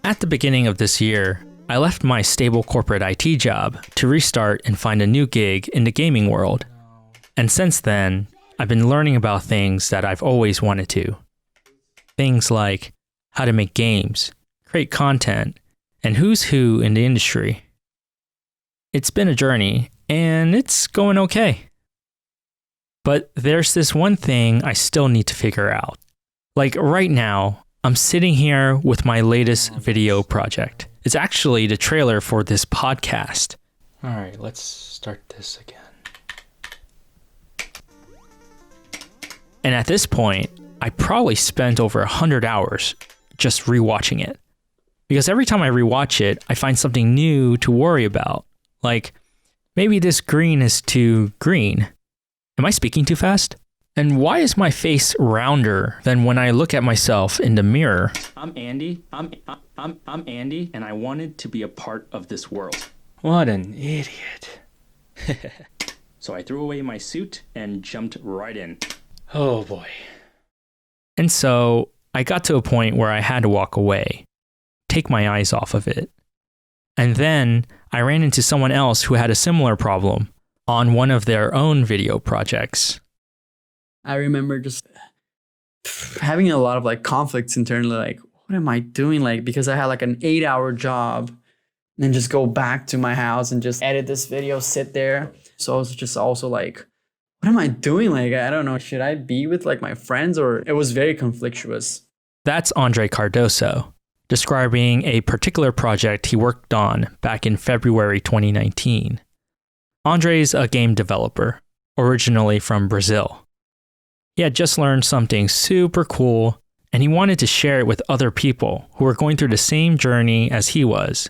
At the beginning of this year, I left my stable corporate IT job to restart and find a new gig in the gaming world. And since then, I've been learning about things that I've always wanted to. Things like how to make games, create content, and who's who in the industry. It's been a journey, and it's going okay. But there's this one thing I still need to figure out. Like right now, I'm sitting here with my latest video project. It's actually the trailer for this podcast. All right, let's start this again. And at this point, I probably spent over 100 hours just rewatching it. Because every time I rewatch it, I find something new to worry about. Like, maybe this green is too green. Am I speaking too fast? And why is my face rounder than when I look at myself in the mirror? I'm Andy. I'm Andy, and I wanted to be a part of this world. What an idiot. So I threw away my suit and jumped right in. Oh boy. And so I got to a point where I had to walk away, take my eyes off of it. And then I ran into someone else who had a similar problem on one of their own video projects. I remember just having a lot of like conflicts internally, like, what am I doing? Like, because I had like an 8-hour job and then just go back to my house and just edit this video, sit there. So I was just also like, what am I doing? Like, I don't know, should I be with like my friends? Or it was very conflictuous. That's Andre Cardoso, describing a particular project he worked on back in February 2019. Andre's a game developer, originally from Brazil. He had just learned something super cool, and he wanted to share it with other people who were going through the same journey as he was.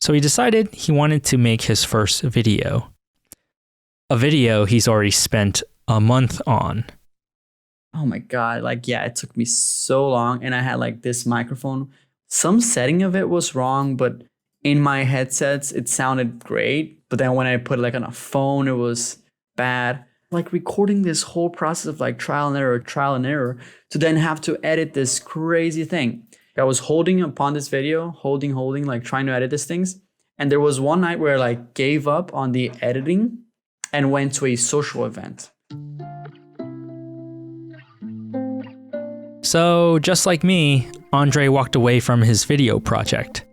So he decided he wanted to make his first video. A video he's already spent a month on. Oh my God, like, yeah, it took me so long, and I had like this microphone. Some setting of it was wrong, but in my headsets, it sounded great. But then when I put it like on a phone, it was bad. Like recording this whole process of like trial and error to then have to edit this crazy thing. I was holding upon this video, holding, like trying to edit these things. And there was one night where I like gave up on the editing and went to a social event. So just like me, Andre walked away from his video project.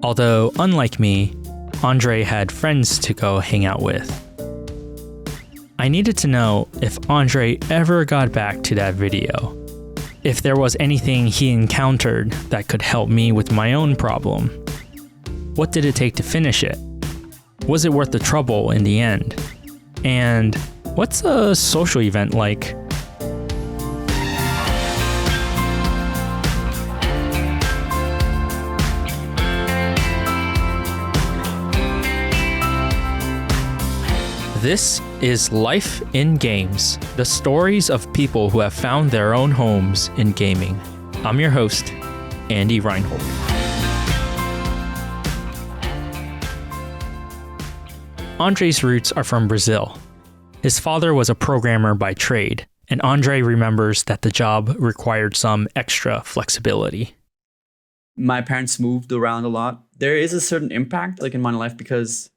Although, unlike me, Andre had friends to go hang out with. I needed to know if Andre ever got back to that video. If there was anything he encountered that could help me with my own problem. What did it take to finish it? Was it worth the trouble in the end? And what's a social event like? This is Life in Games, the stories of people who have found their own homes in gaming. I'm your host, Andy Reinhold. Andre's roots are from Brazil. His father was a programmer by trade, and Andre remembers that the job required some extra flexibility. My parents moved around a lot. There is a certain impact like in my life because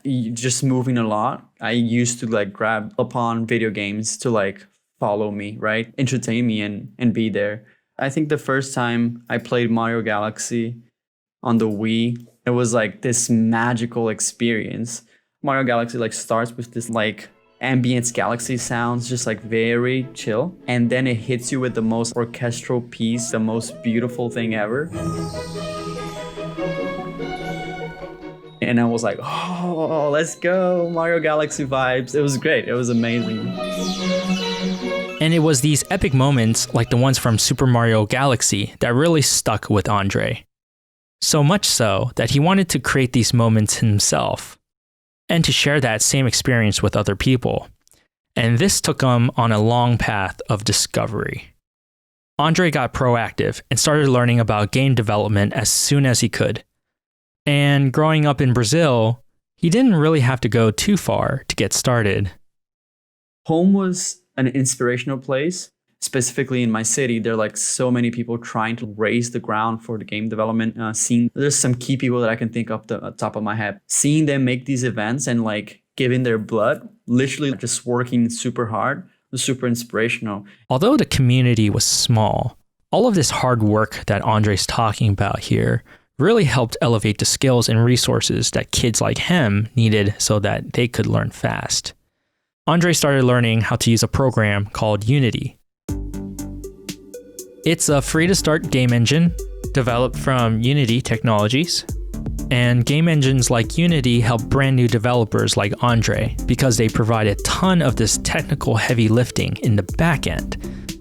just moving a lot, I used to like grab upon video games to like follow me, right? Entertain me and be there. I think the first time I played Mario Galaxy on the Wii, it was like this magical experience. Mario Galaxy like starts with this like ambience galaxy sounds, just like very chill. And then it hits you with the most orchestral piece, the most beautiful thing ever. And I was like, oh, let's go, Mario Galaxy vibes. It was great. It was amazing. And it was these epic moments like the ones from Super Mario Galaxy that really stuck with Andre. So much so that he wanted to create these moments himself and to share that same experience with other people. And this took him on a long path of discovery. Andre got proactive and started learning about game development as soon as he could. And growing up in Brazil, he didn't really have to go too far to get started. Home was an inspirational place. specifically in my city, there are like so many people trying to raise the ground for the game development scene. There's some key people that I can think of the top of my head. Seeing them make these events and like giving their blood, literally just working super hard, was super inspirational. Although the community was small, all of this hard work that Andre's talking about here really helped elevate the skills and resources that kids like him needed so that they could learn fast. Andre started learning how to use a program called Unity. It's a free-to-start game engine developed from Unity Technologies. And game engines like Unity help brand new developers like Andre because they provide a ton of this technical heavy lifting in the back end.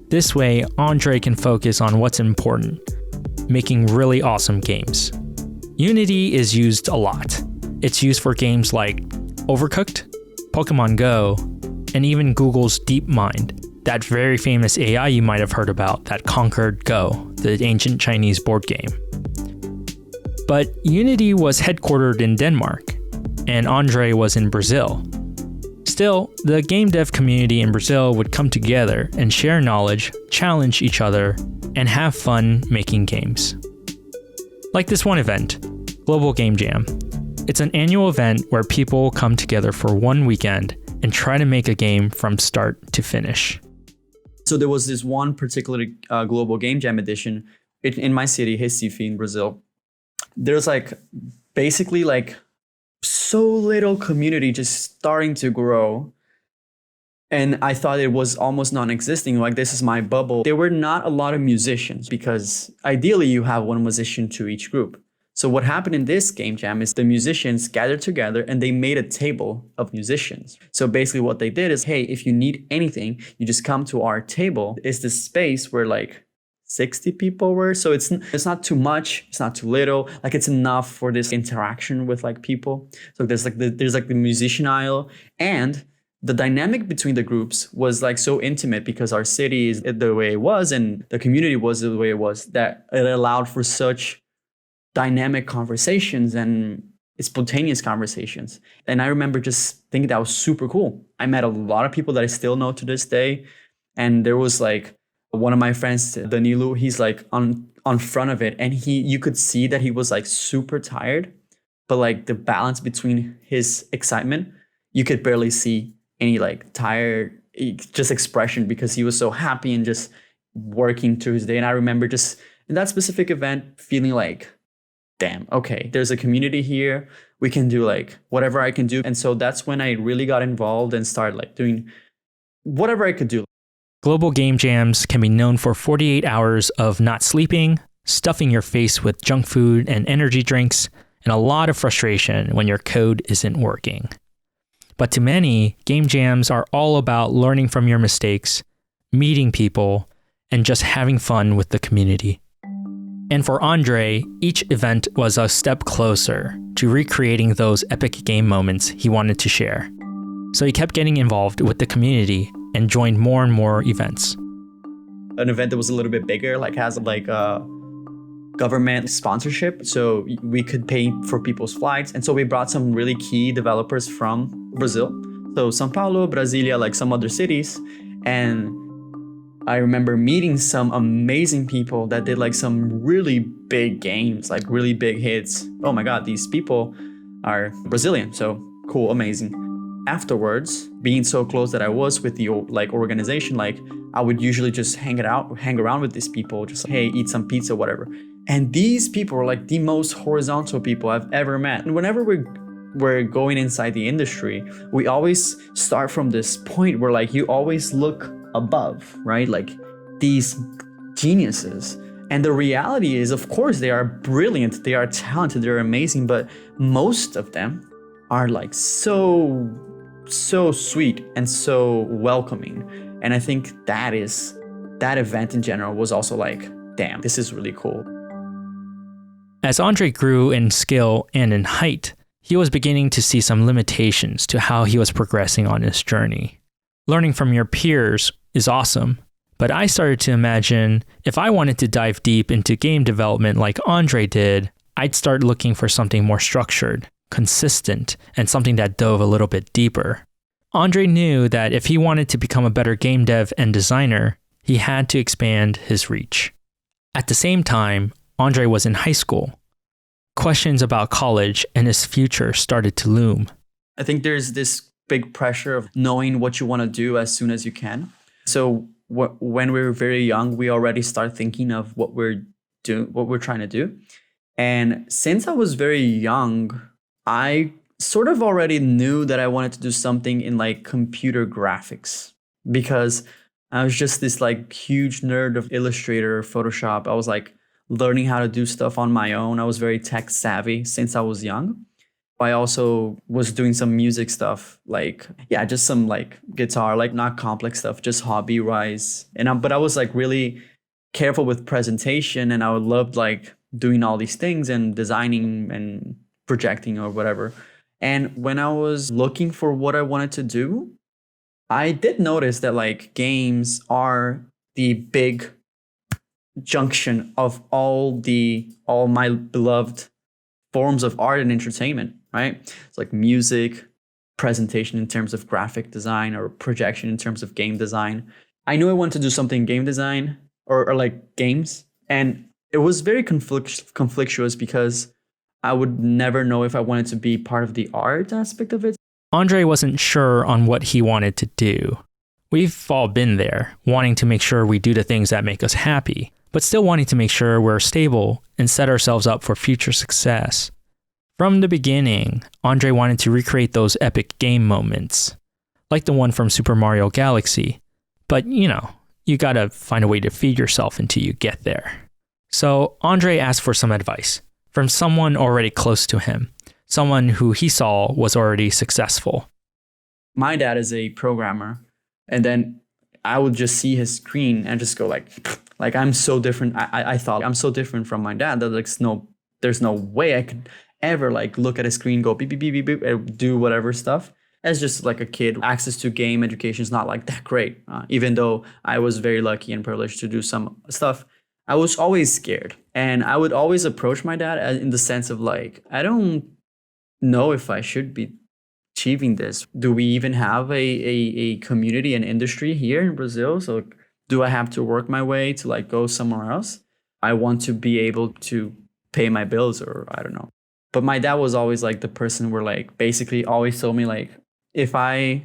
This way, Andre can focus on what's important, making really awesome games. Unity is used a lot. It's used for games like Overcooked, Pokemon Go, and even Google's DeepMind, that very famous AI you might have heard about that conquered Go, the ancient Chinese board game. But Unity was headquartered in Denmark, and Andre was in Brazil. Still, the game dev community in Brazil would come together and share knowledge, challenge each other, and have fun making games. Like this one event, Global Game Jam. It's an annual event where people come together for one weekend and try to make a game from start to finish. So there was this one particular Global Game Jam edition in my city, Recife in Brazil. There's like basically like so little community just starting to grow. And I thought it was almost non-existing, like this is my bubble. There were not a lot of musicians because ideally you have one musician to each group. So what happened in this game jam is the musicians gathered together and they made a table of musicians. So basically what they did is, hey, if you need anything, you just come to our table. It's this space where like 60 people were. So it's not too much, it's not too little. Like it's enough for this interaction with like people. So there's like the musician aisle, and the dynamic between the groups was like so intimate because our city is the way it was and the community was the way it was, that it allowed for such dynamic conversations and spontaneous conversations. And I remember just thinking that was super cool. I met a lot of people that I still know to this day. And there was like one of my friends, Danilo, he's like on front of it. And you could see that he was like super tired, but like the balance between his excitement, you could barely see any like tired just expression because he was so happy and just working through his day. And I remember just in that specific event feeling like, damn, okay, there's a community here. We can do like whatever I can do. And so that's when I really got involved and started like doing whatever I could do. Global game jams can be known for 48 hours of not sleeping, stuffing your face with junk food and energy drinks, and a lot of frustration when your code isn't working. But to many, game jams are all about learning from your mistakes, meeting people, and just having fun with the community. And for Andre, each event was a step closer to recreating those epic game moments he wanted to share. So he kept getting involved with the community and joined more and more events. An event that was a little bit bigger, like has like a government sponsorship, so we could pay for people's flights. And so we brought some really key developers from Brazil. So São Paulo, Brasilia, like some other cities. And I remember meeting some amazing people that did like some really big games, like really big hits. Oh my God, these people are Brazilian. So cool, amazing. Afterwards, being so close that I was with the like organization, like I would usually just hang around with these people, just like, hey, eat some pizza, whatever. And these people are like the most horizontal people I've ever met. And whenever we're going inside the industry, we always start from this point where like you always look above, right? Like these geniuses. And the reality is, of course, they are brilliant, they are talented, they're amazing, but most of them are like so sweet and so welcoming. And I think that event in general was also like, damn, this is really cool. As Andre grew in skill and in height, he was beginning to see some limitations to how he was progressing on his journey. Learning from your peers is awesome, but I started to imagine if I wanted to dive deep into game development like Andre did, I'd start looking for something more structured, consistent, and something that dove a little bit deeper. Andre knew that if he wanted to become a better game dev and designer, he had to expand his reach. At the same time, Andre was in high school. Questions about college and his future started to loom. I think there's this big pressure of knowing what you want to do as soon as you can. So when we were very young, we already start thinking of what we're trying to do. And since I was very young, I sort of already knew that I wanted to do something in like computer graphics, because I was just this like huge nerd of Illustrator, Photoshop. I was like learning how to do stuff on my own. I was very tech savvy since I was young. I also was doing some music stuff, like, yeah, just some like guitar, like not complex stuff, just hobby wise. But I was like really careful with presentation, and I would love like doing all these things and designing and projecting or whatever. And when I was looking for what I wanted to do, I did notice that like games are the big junction of all my beloved forms of art and entertainment, right? It's like music, presentation in terms of graphic design, or projection in terms of game design. I knew I wanted to do something game design or like games. And it was very conflictuous because I would never know if I wanted to be part of the art aspect of it. Andre wasn't sure on what he wanted to do. We've all been there, wanting to make sure we do the things that make us happy, but still wanting to make sure we're stable and set ourselves up for future success. From the beginning, Andre wanted to recreate those epic game moments, like the one from Super Mario Galaxy. But, you gotta find a way to feed yourself until you get there. So Andre asked for some advice from someone already close to him, someone who he saw was already successful. My dad is a programmer, and then I would just see his screen and just go like I'm so different. I thought I'm so different from my dad that there's no way I could ever like look at a screen, go beep, beep, beep, beep, beep, and do whatever stuff. As just like a kid, access to game education is not like that great. Even though I was very lucky and privileged to do some stuff, I was always scared. And I would always approach my dad in the sense of like, I don't know if I should be achieving this. Do we even have a community and industry here in Brazil? So do I have to work my way to like go somewhere else? I want to be able to pay my bills, or I don't know. But my dad was always like the person where like basically always told me like, if I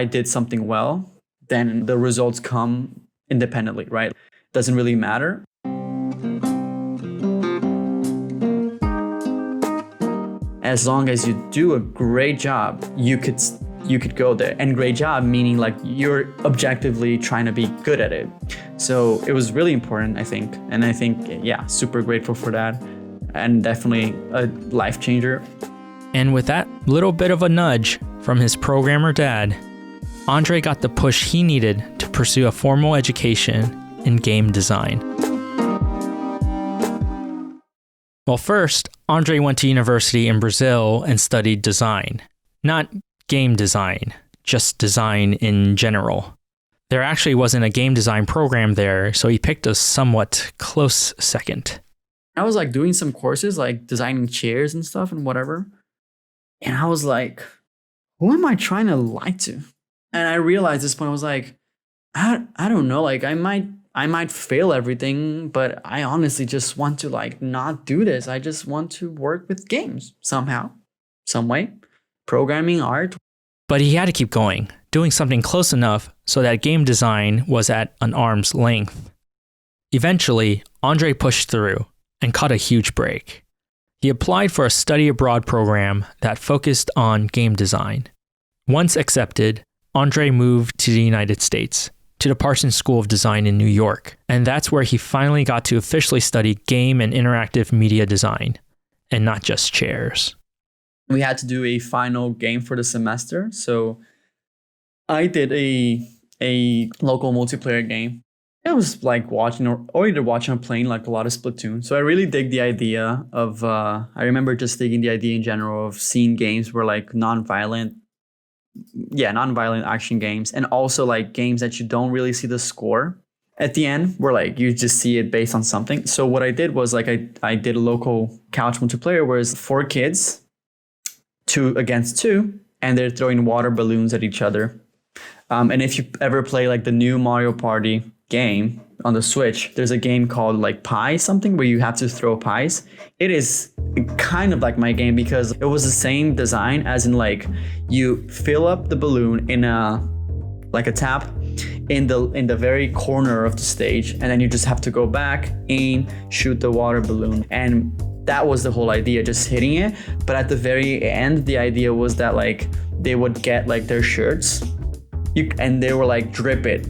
did something well, then the results come independently, right? Doesn't really matter. As long as you do a great job, you could go there. And great job meaning like you're objectively trying to be good at it. So it was really important, I think. And I think, yeah, super grateful for that. And definitely a life changer. And with that little bit of a nudge from his programmer dad, Andre got the push he needed to pursue a formal education in game design. Well, first, Andre went to university in Brazil and studied design. Not game design, just design in general. There actually wasn't a game design program there, so he picked a somewhat close second. I was like doing some courses, like designing chairs and stuff and whatever. And I was like, who am I trying to lie to? And I realized at this point, I was like, I don't know, like I might fail everything, but I honestly just want to like not do this. I just want to work with games somehow, some way, programming, art. But he had to keep going, doing something close enough so that game design was at an arm's length. Eventually, Andre pushed through and caught a huge break. He applied for a study abroad program that focused on game design. Once accepted, Andre moved to the United States, to the Parsons School of Design in New York, and that's where he finally got to officially study game and interactive media design, and not just chairs. We had to do a final game for the semester, so I did a local multiplayer game. I was like watching or either watching or playing like a lot of Splatoon. So I really dig the idea of, I remember just digging the idea in general of seeing games where like non-violent action games, and also like games that you don't really see the score at the end, where like you just see it based on something. So what I did was like I did a local couch multiplayer where it's 4 kids, 2 against 2, and they're throwing water balloons at each other. And if you ever play like the new Mario Party, game on the Switch. There's a game called like Pie something where you have to throw pies. It is kind of like my game because it was the same design as in like you fill up the balloon in a tap in the very corner of the stage, and then you just have to go back, aim, shoot the water balloon, and that was the whole idea, just hitting it. But at the very end, the idea was that like they would get like their shirts and they were like drip it,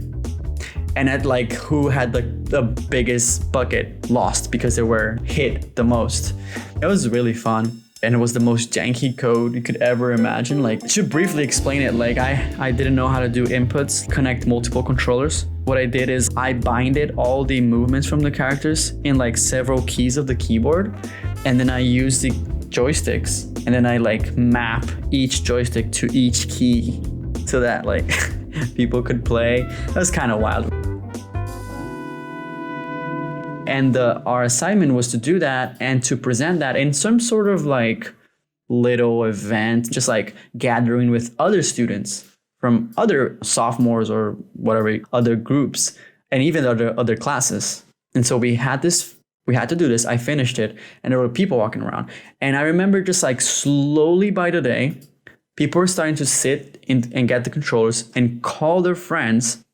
and at like who had the biggest bucket lost because they were hit the most. It was really fun. And it was the most janky code you could ever imagine. Like, to briefly explain it, like I didn't know how to do inputs, connect multiple controllers. What I did is I binded all the movements from the characters in like several keys of the keyboard. And then I used the joysticks, and then I like map each joystick to each key so that like people could play. That was kind of wild. And our assignment was to do that and to present that in some sort of like little event, just like gathering with other students from other sophomores or whatever, other groups, and even other classes. And so we had to do this. I finished it, and there were people walking around. And I remember just like slowly by the day, people were starting to sit and get the controllers and call their friends.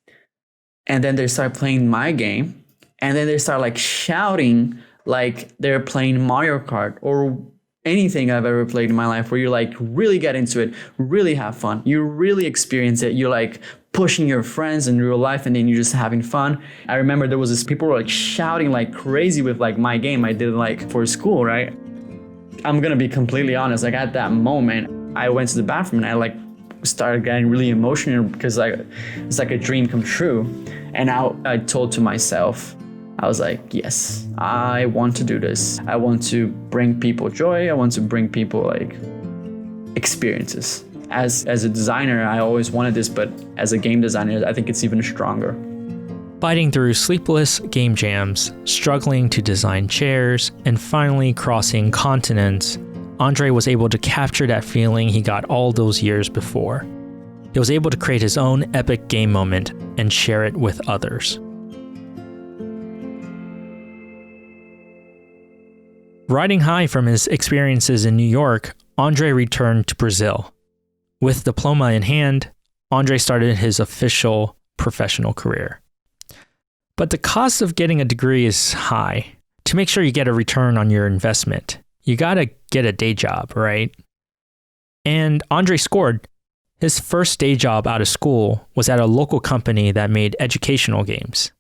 And then they start playing my game. And then they start like shouting like they're playing Mario Kart or anything I've ever played in my life, where you like really get into it, really have fun. You really experience it. You're like pushing your friends in real life, and then you're just having fun. I remember there was this people were like shouting like crazy with like my game I did like for school, right? I'm going to be completely honest. Like at that moment, I went to the bathroom and I like started getting really emotional because it's like a dream come true. And I told to myself, I was like, yes, I want to do this. I want to bring people joy. I want to bring people like experiences. As a designer, I always wanted this, but as a game designer, I think it's even stronger. Fighting through sleepless game jams, struggling to design chairs, and finally crossing continents, Andre was able to capture that feeling he got all those years before. He was able to create his own epic game moment and share it with others. Riding high from his experiences in New York, Andre returned to Brazil. With diploma in hand, Andre started his official professional career. But the cost of getting a degree is high. To make sure you get a return on your investment, you gotta get a day job, right? And Andre scored. His first day job out of school was at a local company that made educational games.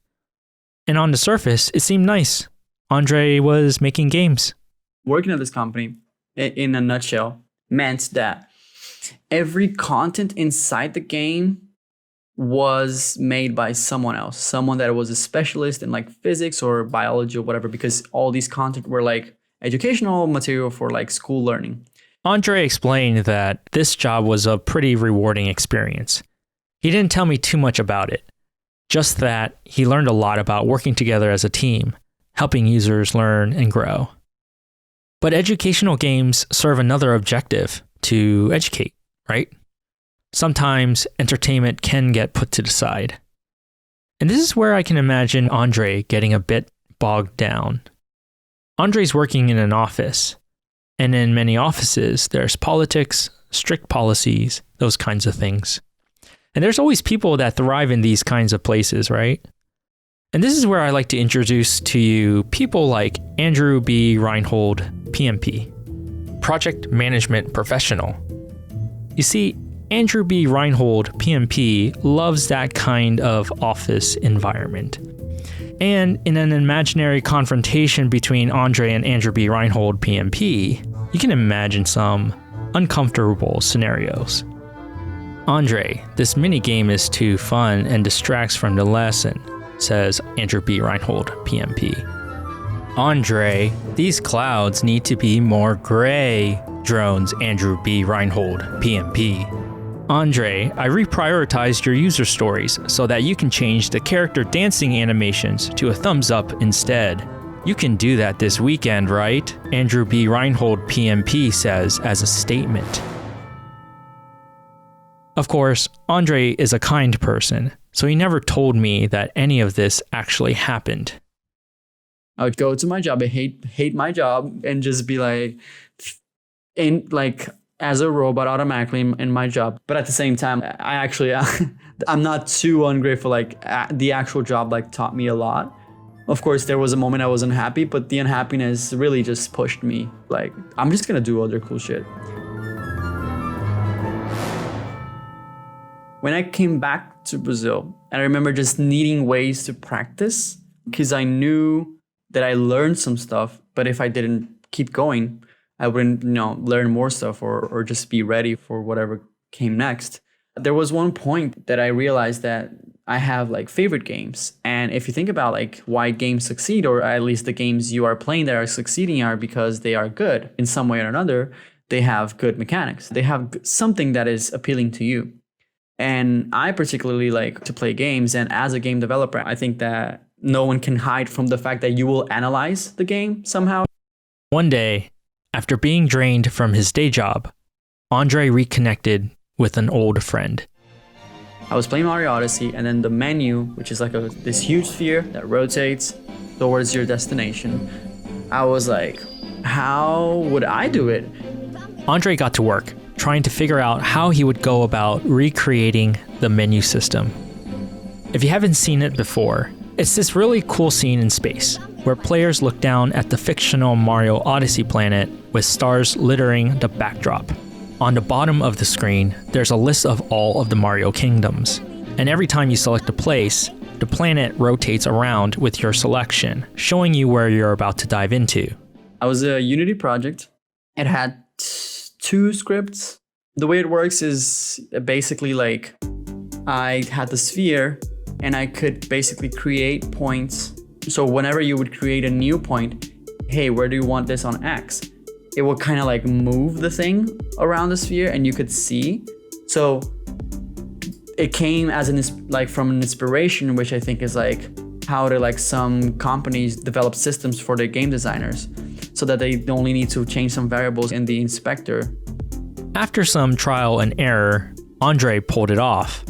And on the surface, it seemed nice. Andre was making games. Working at this company, in a nutshell, meant that every content inside the game was made by someone else, someone that was a specialist in like physics or biology or whatever, because all these content were like educational material for like school learning. Andre explained that this job was a pretty rewarding experience. He didn't tell me too much about it, just that he learned a lot about working together as a team, helping users learn and grow. But educational games serve another objective, to educate, right? Sometimes entertainment can get put to the side. And this is where I can imagine Andre getting a bit bogged down. Andre's working in an office, and in many offices, there's politics, strict policies, those kinds of things. And there's always people that thrive in these kinds of places, right? And this is where I like to introduce to you people like Andrew B. Reinhold, PMP, Project Management Professional. You see, Andrew B. Reinhold, PMP, loves that kind of office environment. And in an imaginary confrontation between Andre and Andrew B. Reinhold, PMP, you can imagine some uncomfortable scenarios. Andre, this minigame is too fun and distracts from the lesson, says Andrew B. Reinhold, PMP. Andre, these clouds need to be more gray, drones Andrew B. Reinhold, PMP. Andre, I reprioritized your user stories so that you can change the character dancing animations to a thumbs up instead. You can do that this weekend, right? Andrew B. Reinhold, PMP says as a statement. Of course, Andre is a kind person, so he never told me that any of this actually happened. I would go to my job. I hate my job and just be like, as a robot automatically in my job. But at the same time, I actually, I'm not too ungrateful. Like the actual job like taught me a lot. Of course, there was a moment I was unhappy, but the unhappiness really just pushed me. Like, I'm just gonna do other cool shit. When I came back to Brazil, and I remember just needing ways to practice, because I knew that I learned some stuff, but if I didn't keep going, I wouldn't, learn more stuff or just be ready for whatever came next. There was one point that I realized that I have like favorite games. And if you think about like why games succeed, or at least the games you are playing that are succeeding are because they are good in some way or another. They have good mechanics. They have something that is appealing to you. And I particularly like to play games. And as a game developer, I think that no one can hide from the fact that you will analyze the game somehow. One day, after being drained from his day job, Andre reconnected with an old friend. I was playing Mario Odyssey, and then the menu, which is like this huge sphere that rotates towards your destination, I was like, how would I do it? Andre got to work, trying to figure out how he would go about recreating the menu system. If you haven't seen it before, it's this really cool scene in space, where players look down at the fictional Mario Odyssey planet with stars littering the backdrop. On the bottom of the screen, there's a list of all of the Mario kingdoms, and every time you select a place, the planet rotates around with your selection, showing you where you're about to dive into. I was a Unity project. It had 2 scripts. The way it works is basically like I had the sphere and I could basically create points. So whenever you would create a new point, hey, where do you want this on X? It would kind of like move the thing around the sphere and you could see. So it came as from an inspiration, which I think is like how to like some companies develop systems for their game designers so that they only need to change some variables in the inspector. After some trial and error, Andre pulled it off.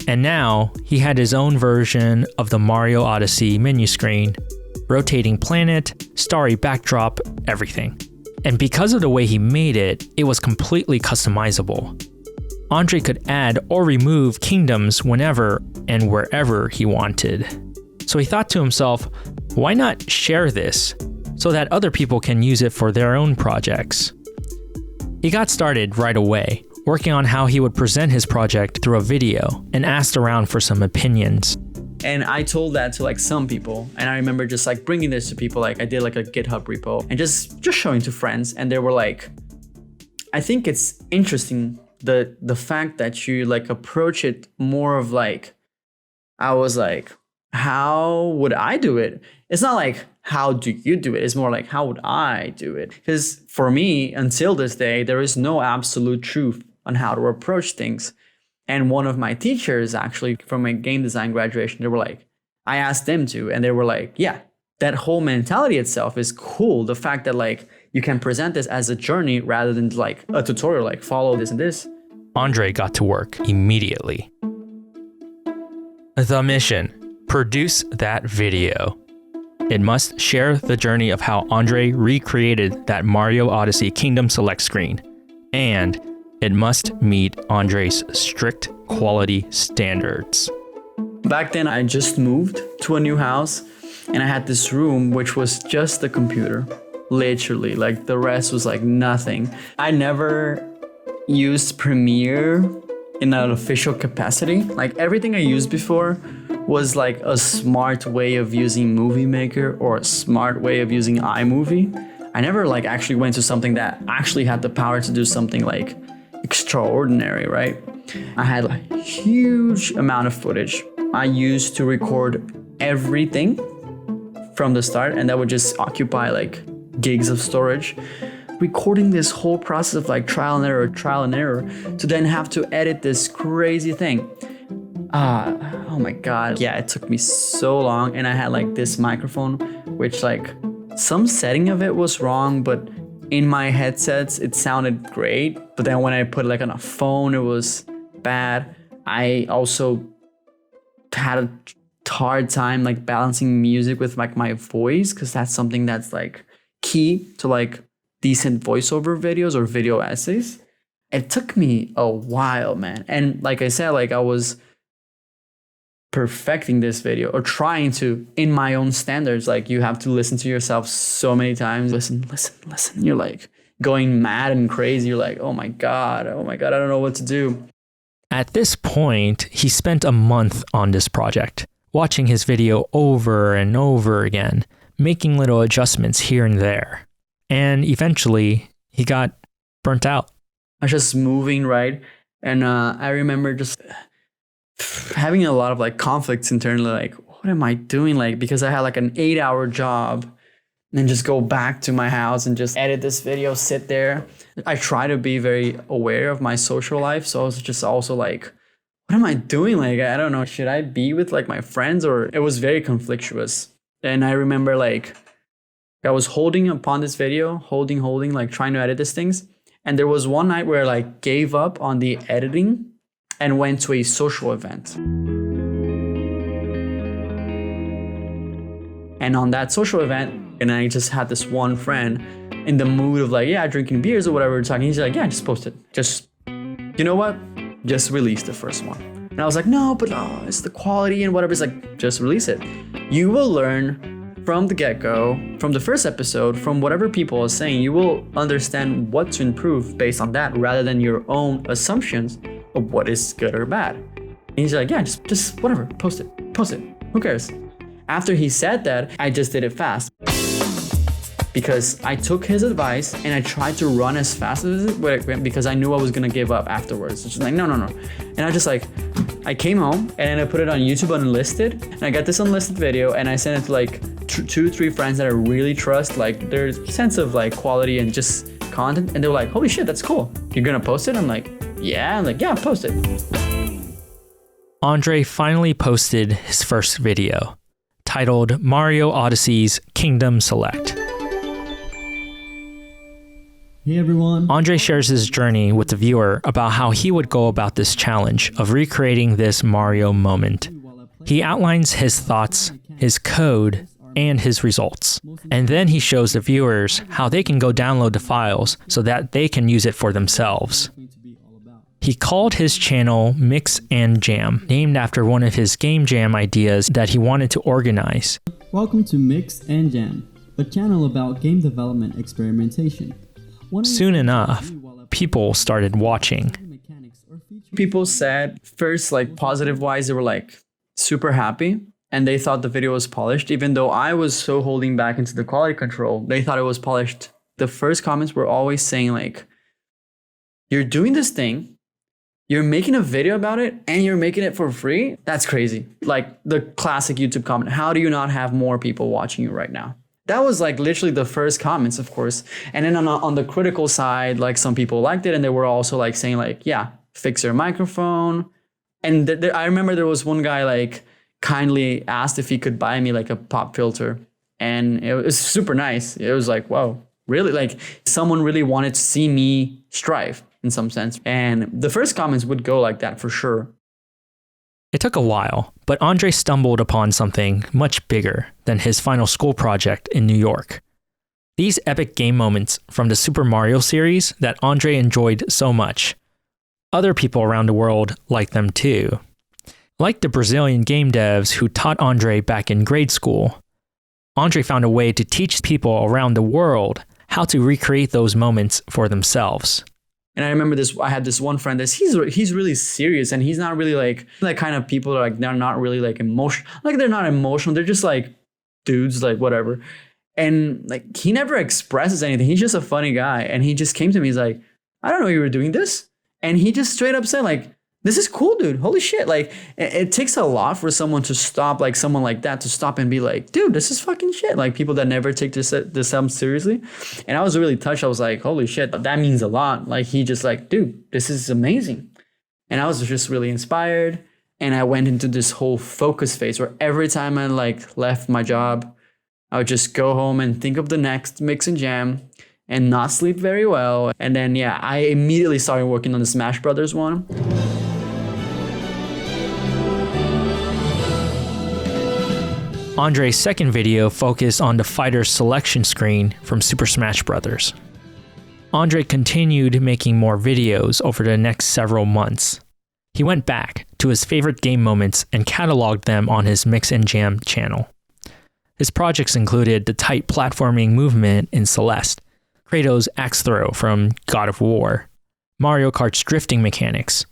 And now he had his own version of the Mario Odyssey menu screen, rotating planet, starry backdrop, everything. And because of the way he made it, it was completely customizable. Andre could add or remove kingdoms whenever and wherever he wanted. So he thought to himself, why not share this so that other people can use it for their own projects? He got started right away, working on how he would present his project through a video and asked around for some opinions. And I told that to like some people, and I remember just like bringing this to people. Like I did like a GitHub repo and just showing to friends, and they were like, I think it's interesting the fact that you like approach it more of like, I was like, how would I do it? It's not like how do you do it? It's more like how would I do it? Because for me, until this day, there is no absolute truth on how to approach things. And one of my teachers, actually, from my game design graduation, they were like, I asked them to, and they were like, yeah, that whole mentality itself is cool. The fact that like you can present this as a journey rather than like a tutorial, like follow this and this. Andre got to work immediately. The mission: produce that video. It must share the journey of how Andre recreated that Mario Odyssey Kingdom Select screen, and it must meet Andre's strict quality standards. Back then, I just moved to a new house, and I had this room which was just the computer, literally. Like the rest was like nothing. I never used Premiere in an official capacity. Like everything I used before was like a smart way of using Movie Maker or a smart way of using iMovie. I never like actually went to something that actually had the power to do something like extraordinary, right? I had a huge amount of footage. I used to record everything from the start, and that would just occupy like gigs of storage. Recording this whole process of like trial and error, to then have to edit this crazy thing. Oh my God. Yeah, it took me so long, and I had like this microphone, which like some setting of it was wrong, but in my headsets, it sounded great. But then when I put it like on a phone, it was bad. I also had a hard time like balancing music with like my voice, because that's something that's like key to like decent voiceover videos or video essays. It took me a while, man. And like I said, like I was perfecting this video, or trying to, in my own standards. Like you have to listen to yourself so many times. Listen. You're like going mad and crazy. You're like, oh my God, I don't know what to do. At this point, he spent a month on this project, watching his video over and over again, making little adjustments here and there. And eventually, he got burnt out. I was just moving, right? And I remember just having a lot of like conflicts internally, like, what am I doing? Like, because I had like an 8-hour job, and then just go back to my house and just edit this video, sit there. I try to be very aware of my social life. So I was just also like, what am I doing? Like, I don't know, should I be with like my friends? Or it was very conflictuous. And I remember like I was holding upon this video, holding, like trying to edit these things. And there was one night where I like gave up on the editing and went to a social event. And on that social event, and I just had this one friend in the mood of like, yeah, drinking beers or whatever we're talking. He's like, yeah, just post it. Just, you know what? Just release the first one. And I was like, no, but it's the quality and whatever. It's like, just release it. You will learn from the get-go, from the first episode, from whatever people are saying. You will understand what to improve based on that, rather than your own assumptions of what is good or bad. And he's like, yeah, just whatever, post it. Who cares? After he said that, I just did it fast. Because I took his advice and I tried to run as fast as it, because I knew I was gonna give up afterwards. It's just like, no. And I came home and I put it on YouTube unlisted, and I got this unlisted video and I sent it to like 2-3 friends that I really trust, like their sense of like quality and just content. And they were like, holy shit, that's cool. You're gonna post it? I'm like, yeah, post it. Andre finally posted his first video, titled Mario Odyssey's Kingdom Select. Hey everyone. Andre shares his journey with the viewer about how he would go about this challenge of recreating this Mario moment. He outlines his thoughts, his code, and his results. And then he shows the viewers how they can go download the files so that they can use it for themselves. He called his channel Mix and Jam, named after one of his game jam ideas that he wanted to organize. Welcome to Mix and Jam, a channel about game development experimentation. Soon enough, people started watching. People said first, like positive wise, they were like super happy and they thought the video was polished, even though I was so holding back into the quality control. They thought it was polished. The first comments were always saying like, you're doing this thing, you're making a video about it, and you're making it for free? That's crazy. Like the classic YouTube comment, how do you not have more people watching you right now? That was like literally the first comments, of course. And then on the critical side, like some people liked it and they were also like saying like, yeah, fix your microphone. And I remember there was one guy like kindly asked if he could buy me like a pop filter. And it was super nice. It was like, wow, really? Like someone really wanted to see me strive in some sense. And the first comments would go like that for sure. It took a while, but Andre stumbled upon something much bigger than his final school project in New York. These epic game moments from the Super Mario series that Andre enjoyed so much. Other people around the world liked them too. Like the Brazilian game devs who taught Andre back in grade school, Andre found a way to teach people around the world how to recreate those moments for themselves. And I remember this, I had this one friend that's he's really serious, and he's not really like kind of people that are like, they're not really like emotional. Like they're not emotional. They're just like dudes, like whatever. And like, he never expresses anything. He's just a funny guy. And he just came to me. He's like, I don't know you were doing this. And he just straight up said like, this is cool, dude. Holy shit. Like it takes a lot for someone to stop, like someone like that to stop and be like, dude, this is fucking shit. Like people that never take this seriously. And I was really touched. I was like, holy shit, that means a lot. Like he just like, dude, this is amazing. And I was just really inspired. And I went into this whole focus phase where every time I like left my job, I would just go home and think of the next Mix and Jam and not sleep very well. And then, yeah, I immediately started working on the Smash Brothers one. Andre's second video focused on the fighter's selection screen from Super Smash Bros. Andre continued making more videos over the next several months. He went back to his favorite game moments and cataloged them on his Mix and Jam channel. His projects included the tight platforming movement in Celeste, Kratos' axe throw from God of War, Mario Kart's drifting mechanics,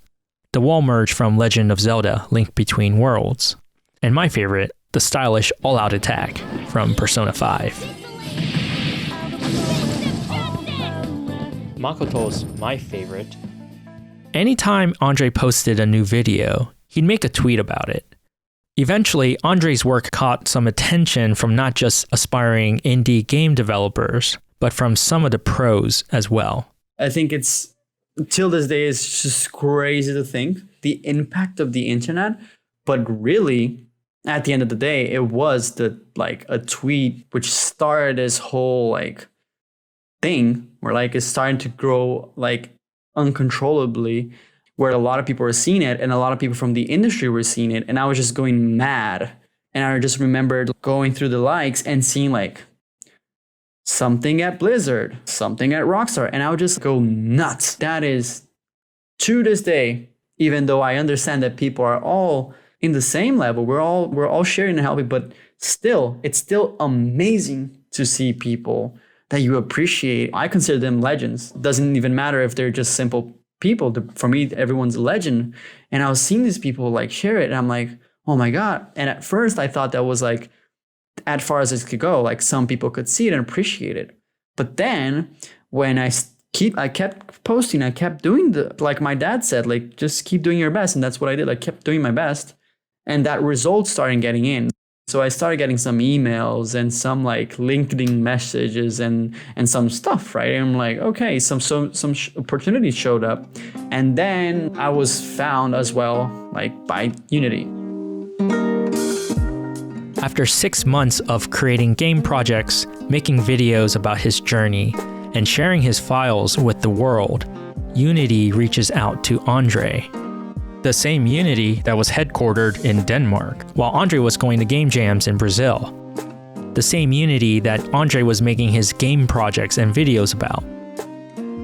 the wall merge from Legend of Zelda: Link Between Worlds, and my favorite, the stylish all-out attack from Persona 5. Makoto's my favorite. Anytime Andre posted a new video, he'd make a tweet about it. Eventually, Andre's work caught some attention from not just aspiring indie game developers, but from some of the pros as well. I think it's, till this day, it's just crazy to think the impact of the internet. But really, at the end of the day, it was a tweet which started this whole thing where it's starting to grow uncontrollably, where a lot of people were seeing it and a lot of people from the industry were seeing it. And I was just going mad. And I just remembered going through the likes and seeing something at Blizzard, something at Rockstar. And I would just go nuts. That is, to this day, even though I understand that people are all in the same level, we're all sharing and helping, but still, it's still amazing to see people that you appreciate. I consider them legends. Doesn't even matter if they're just simple people. For me, everyone's a legend. And I was seeing these people share it, and I'm like, oh my God. And at first I thought that was as far as it could go. Some people could see it and appreciate it. But then when I kept posting, I kept doing my dad said, just keep doing your best. And that's what I did. I kept doing my best. And that result started getting in. So I started getting some emails and some LinkedIn messages and some stuff, right? And I'm like, okay, some opportunities showed up. And then I was found as well, by Unity. After 6 months of creating game projects, making videos about his journey, and sharing his files with the world, Unity reaches out to Andre. The same Unity that was headquartered in Denmark, while Andre was going to game jams in Brazil. The same Unity that Andre was making his game projects and videos about.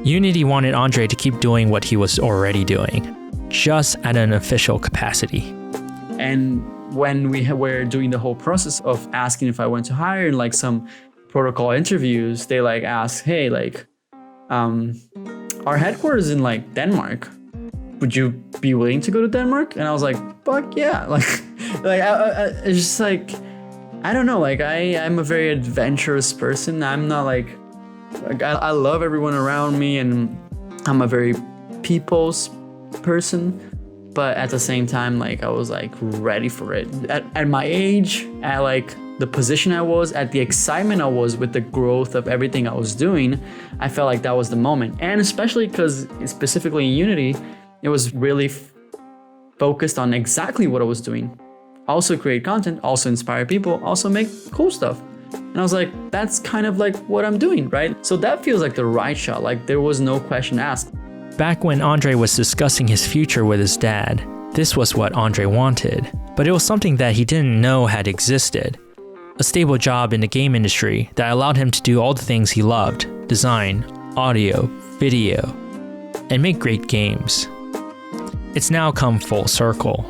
Unity wanted Andre to keep doing what he was already doing, just at an official capacity. And when we were doing the whole process of asking if I went to hire and some protocol interviews, they asked, hey, our headquarters in Denmark. Would you be willing to go to Denmark? And I was like, fuck yeah. It's just I don't know. I'm a very adventurous person. I'm not I love everyone around me, and I'm a very people's person. But at the same time, I was ready for it. At my age, at the position I was, at the excitement I was with the growth of everything I was doing, I felt like that was the moment. And especially because specifically in Unity, it was really focused on exactly what I was doing. Also create content, also inspire people, also make cool stuff. And I was like, that's kind of what I'm doing, right? So that feels like the right shot. There was no question asked. Back when Andre was discussing his future with his dad, this was what Andre wanted. But it was something that he didn't know had existed. A stable job in the game industry that allowed him to do all the things he loved: design, audio, video, and make great games. It's now come full circle.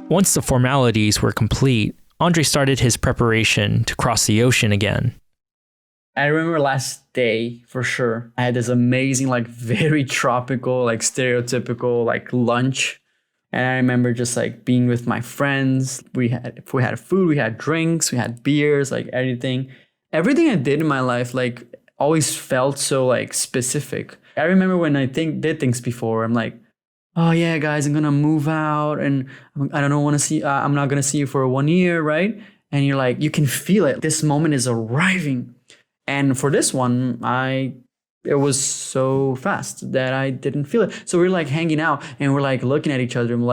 Once the formalities were complete, Andre started his preparation to cross the ocean again. I remember last day, for sure, I had this amazing, very tropical, stereotypical, lunch. And I remember just being with my friends. We had food, we had drinks, we had beers, everything. Everything I did in my life, always felt so specific. I remember when I did things before, I'm like, oh yeah, guys, I'm gonna move out, and I don't want to see. I'm not gonna see you for 1 year, right? And you're you can feel it. This moment is arriving. And for this one, it was so fast that I didn't feel it. So we're hanging out and we're looking at each other. I'm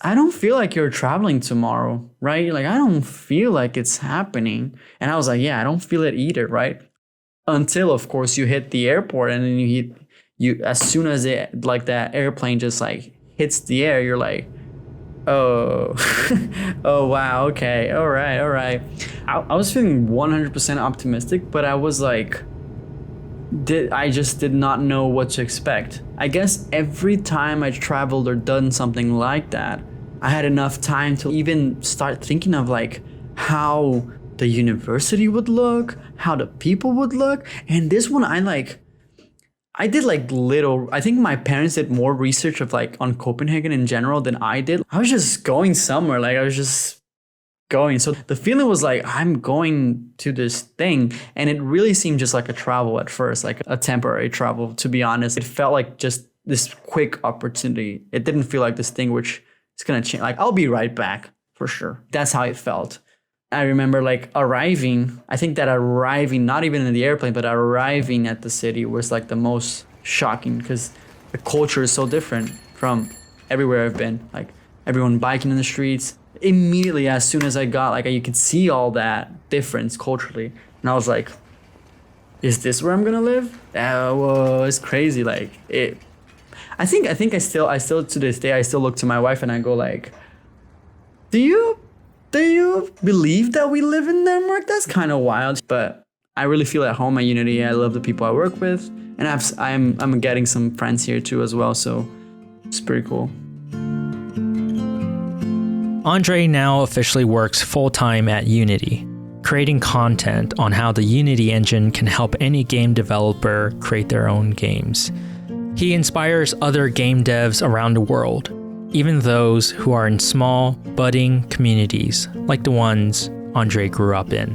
I don't feel like you're traveling tomorrow, right? I don't feel like it's happening. And I was yeah, I don't feel it either, right? Until, of course, you hit the airport and then you, as soon as it, like that airplane just like hits the air, you're like, oh, oh wow, okay, all right. I was feeling 100% optimistic, but I was like, I just did not know what to expect. I guess every time I traveled or done something like that, I had enough time to even start thinking of like how the university would look, how the people would look. And this one, I did like little, I think my parents did more research of like on Copenhagen in general than I did. I was just going somewhere, like I was just going. So the feeling was like, I'm going to this thing. And it really seemed just like a travel at first, like a temporary travel, to be honest. It felt like just this quick opportunity. It didn't feel like this thing which is going to change. Like, I'll be right back for sure. That's how it felt. I remember like arriving, I think that arriving, not even in the airplane, but arriving at the city was like the most shocking because the culture is so different from everywhere I've been. Like everyone biking in the streets. Immediately, as soon as I got, like you could see all that difference culturally. And I was like, is this where I'm gonna live? Whoa, it's crazy. Like it, I think I still to this day, I still look to my wife and I go like, do you believe that we live in Denmark? That's kind of wild. But I really feel at home at Unity. I love the people I work with, and I'm getting some friends here too as well. So it's pretty cool. Andre now officially works full-time at Unity, creating content on how the Unity engine can help any game developer create their own games. He inspires other game devs around the world, even those who are in small, budding communities like the ones Andre grew up in.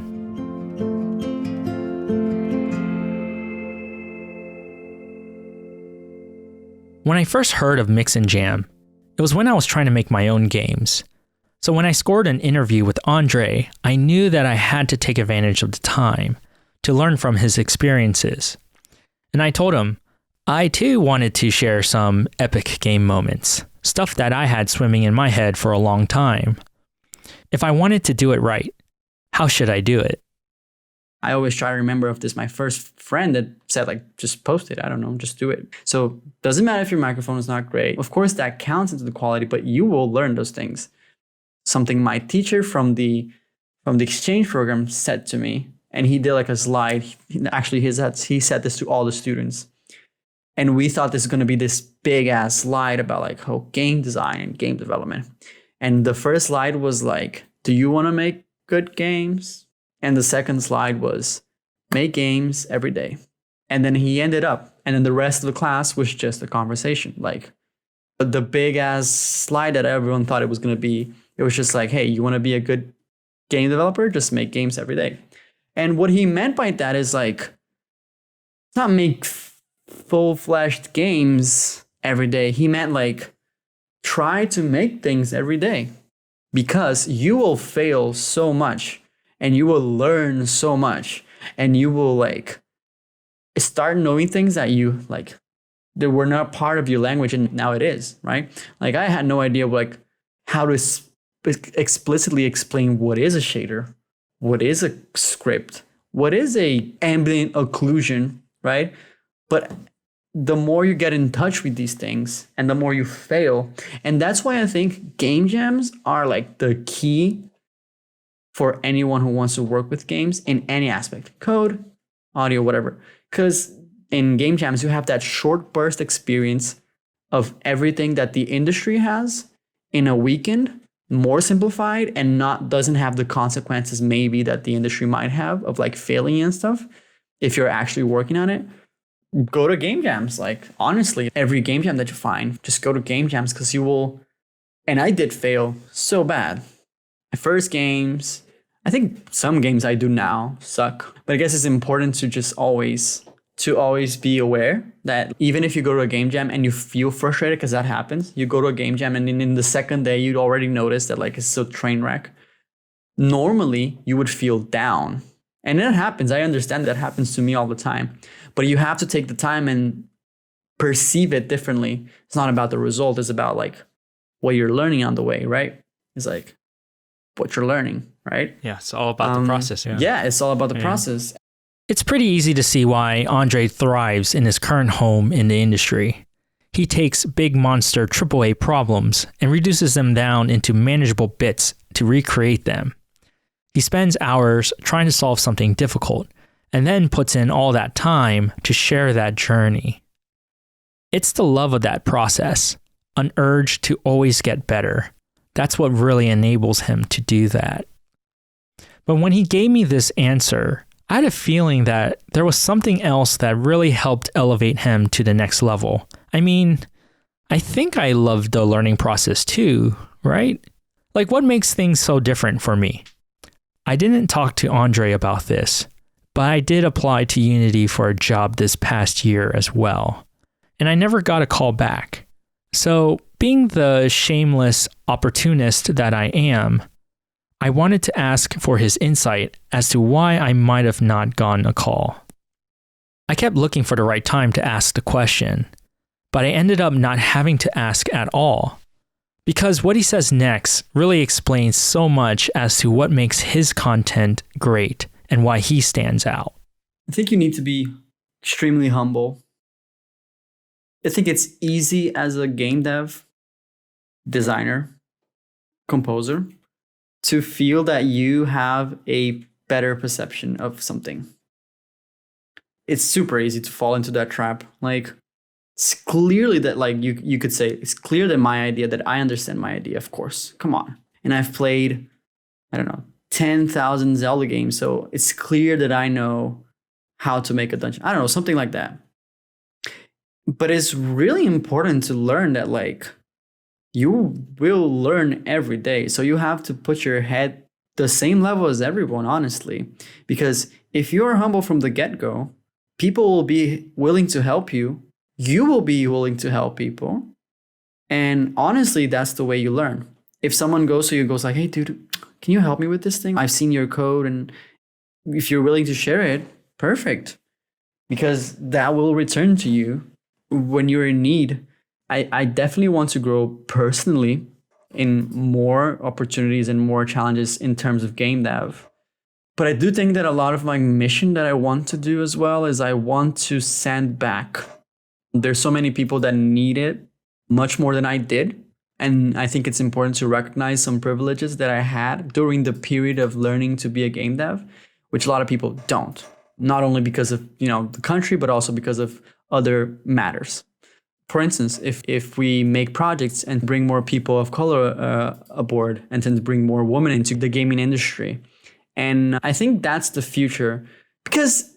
When I first heard of Mix and Jam, it was when I was trying to make my own games. So when I scored an interview with Andre, I knew that I had to take advantage of the time to learn from his experiences. And I told him, I too wanted to share some epic game moments, stuff that I had swimming in my head for a long time. If I wanted to do it right, how should I do it? I always try to remember of this, my first friend that said like, just post it. I don't know, just do it. So doesn't matter if your microphone is not great. Of course that counts into the quality, but you will learn those things. Something my teacher from the exchange program said to me, and he did like a slide. He said this to all the students. And we thought this was going to be this big ass slide about like game design and game development. And the first slide was like, do you want to make good games? And the second slide was make games every day. And then he ended up, and then the rest of the class was just a conversation. Like the big ass slide that everyone thought it was going to be, it was just like, hey, you want to be a good game developer? Just make games every day. And what he meant by that is like, it's not make full-fledged games every day. He meant like, try to make things every day, because you will fail so much and you will learn so much and you will like start knowing things that you like, that were not part of your language and now it is, right? Like I had no idea like how to explicitly explain what is a shader, what is a script, what is a ambient occlusion, right? But the more you get in touch with these things and the more you fail, and that's why I think game jams are like the key for anyone who wants to work with games in any aspect, code, audio, whatever. Because in game jams, you have that short burst experience of everything that the industry has in a weekend, more simplified and doesn't have the consequences maybe that the industry might have of like failing and stuff. If you're actually working on it, go to game jams. Like honestly, every game jam that you find, just go to game jams, because you will. And I did fail so bad. My first games, I think some games I do now suck, but I guess it's important to just always be aware that even if you go to a game jam and you feel frustrated, because that happens, you go to a game jam and in the second day you'd already notice that like it's a train wreck. Normally you would feel down, and that happens. I understand that happens to me all the time, but you have to take the time and perceive it differently. It's not about the result. It's about like what you're learning on the way, right? It's like what you're learning, right? Yeah, it's all about the process. Yeah, it's all about the process. It's pretty easy to see why Andre thrives in his current home in the industry. He takes big monster AAA problems and reduces them down into manageable bits to recreate them. He spends hours trying to solve something difficult and then puts in all that time to share that journey. It's the love of that process, an urge to always get better. That's what really enables him to do that. But when he gave me this answer, I had a feeling that there was something else that really helped elevate him to the next level. I mean, I think I loved the learning process too, right? Like, what makes things so different for me? I didn't talk to Andre about this, but I did apply to Unity for a job this past year as well, and I never got a call back. So, being the shameless opportunist that I am, I wanted to ask for his insight as to why I might have not gotten a call. I kept looking for the right time to ask the question, but I ended up not having to ask at all, because what he says next really explains so much as to what makes his content great and why he stands out. I think you need to be extremely humble. I think it's easy as a game dev, designer, composer, to feel that you have a better perception of something. It's super easy to fall into that trap. Like, it's clearly that, like, you could say, it's clear that my idea, that I understand my idea, of course. Come on. And I've played, 10,000 Zelda games, so it's clear that I know how to make a dungeon. I don't know, something like that. But it's really important to learn that, like, you will learn every day. So you have to put your head the same level as everyone, honestly. Because if you're humble from the get-go, people will be willing to help you. You will be willing to help people. And honestly, that's the way you learn. If someone goes to you, goes like, hey, dude, can you help me with this thing? I've seen your code, and if you're willing to share it, perfect. Because that will return to you when you're in need. I definitely want to grow personally in more opportunities and more challenges in terms of game dev. But I do think that a lot of my mission that I want to do as well is I want to send back. There's so many people that need it much more than I did. And I think it's important to recognize some privileges that I had during the period of learning to be a game dev, which a lot of people don't. Not only because of, the country, but also because of other matters. For instance, if we make projects and bring more people of color aboard and tend to bring more women into the gaming industry. And I think that's the future, because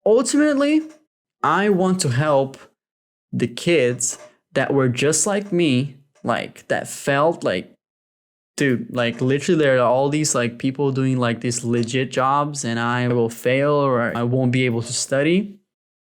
ultimately, I want to help the kids that were just like me, like that felt like, dude, like literally there are all these like people doing like these legit jobs and I will fail or I won't be able to study.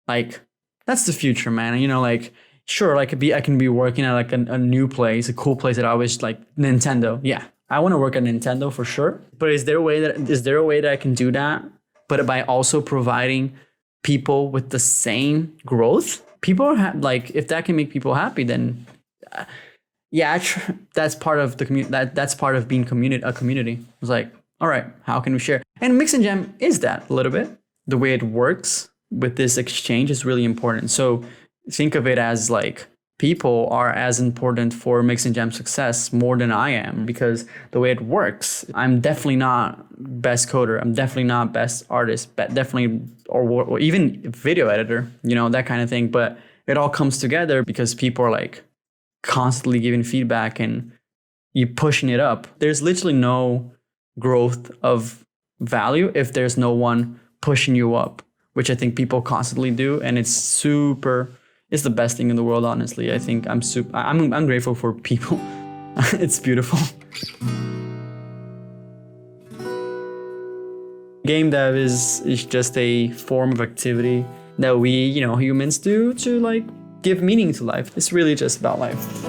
Like, that's the future, man. Like, sure, like I can be working at like a new place, a cool place that I always like, Nintendo. Yeah, I want to work at Nintendo for sure. But is there a way that I can do that? But by also providing people with the same growth, people are like, if that can make people happy, then that's part of the community. That's part of being a community. It's like, all right, how can we share? And Mix and Jam is that a little bit. The way it works with this exchange is really important. So think of it as like people are as important for Mix and Jam success more than I am, because the way it works, I'm definitely not best coder. I'm definitely not best artist, but definitely or even video editor, that kind of thing. But it all comes together because people are like constantly giving feedback and you pushing it up. There's literally no growth of value if there's no one pushing you up, which I think people constantly do. And it's the best thing in the world, honestly. I think I'm grateful for people. It's beautiful. Game dev is just a form of activity that we, humans do to like give meaning to life. It's really just about life.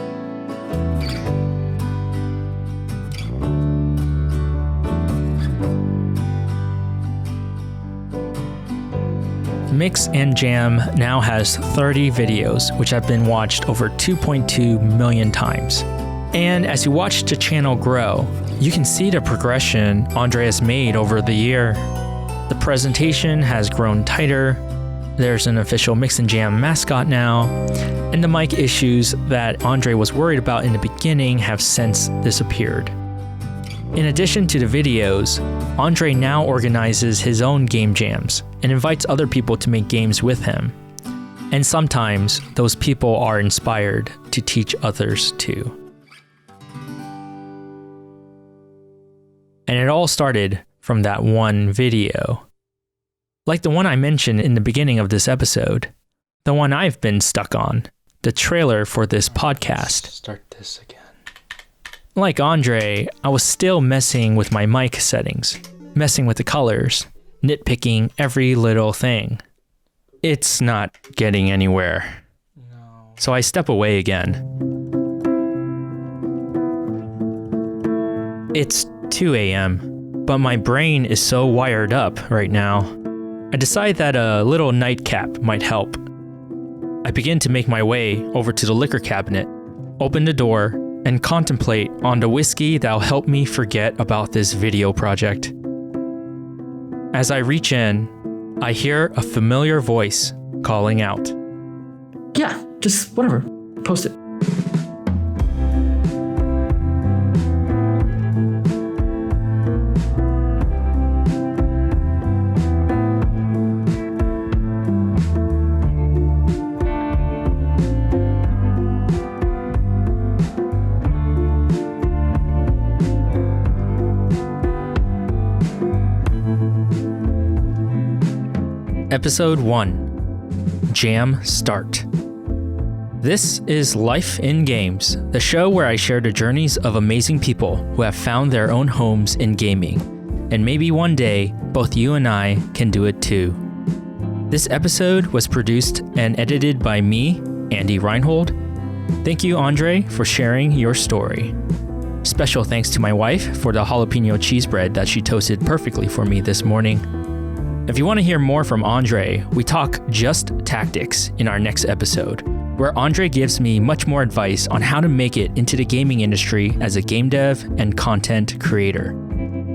Mix and Jam now has 30 videos, which have been watched over 2.2 million times. And as you watch the channel grow, you can see the progression Andre has made over the year. The presentation has grown tighter. There's an official Mix and Jam mascot now, and the mic issues that Andre was worried about in the beginning have since disappeared. In addition to the videos, Andre now organizes his own game jams and invites other people to make games with him. And sometimes those people are inspired to teach others too. And it all started from that one video. Like the one I mentioned in the beginning of this episode, the one I've been stuck on, the trailer for this podcast. Start this again. Like Andre, I was still messing with my mic settings, messing with the colors, nitpicking every little thing. It's not getting anywhere. No. So I step away again. It's 2 a.m., but my brain is so wired up right now. I decide that a little nightcap might help. I begin to make my way over to the liquor cabinet, open the door, and contemplate on the whiskey that'll help me forget about this video project. As I reach in, I hear a familiar voice calling out. Yeah, just whatever. Post it. Episode 1, Jam Start. This is Life in Games, the show where I share the journeys of amazing people who have found their own homes in gaming. And maybe one day, both you and I can do it too. This episode was produced and edited by me, Andy Reinhold. Thank you, Andre, for sharing your story. Special thanks to my wife for the jalapeno cheese bread that she toasted perfectly for me this morning. If you want to hear more from Andre, we talk just tactics in our next episode, where Andre gives me much more advice on how to make it into the gaming industry as a game dev and content creator.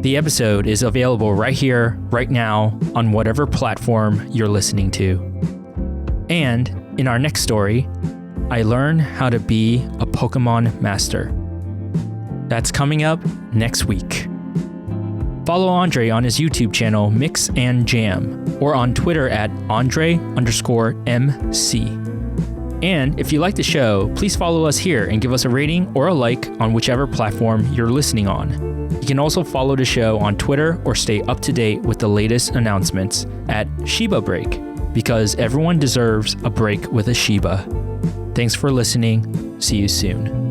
The episode is available right here, right now, on whatever platform you're listening to. And in our next story, I learn how to be a Pokemon master. That's coming up next week. Follow Andre on his YouTube channel, Mix and Jam, or on Twitter at Andre_MC. And if you like the show, please follow us here and give us a rating or a like on whichever platform you're listening on. You can also follow the show on Twitter or stay up to date with the latest announcements at Shiba Break, because everyone deserves a break with a Shiba. Thanks for listening. See you soon.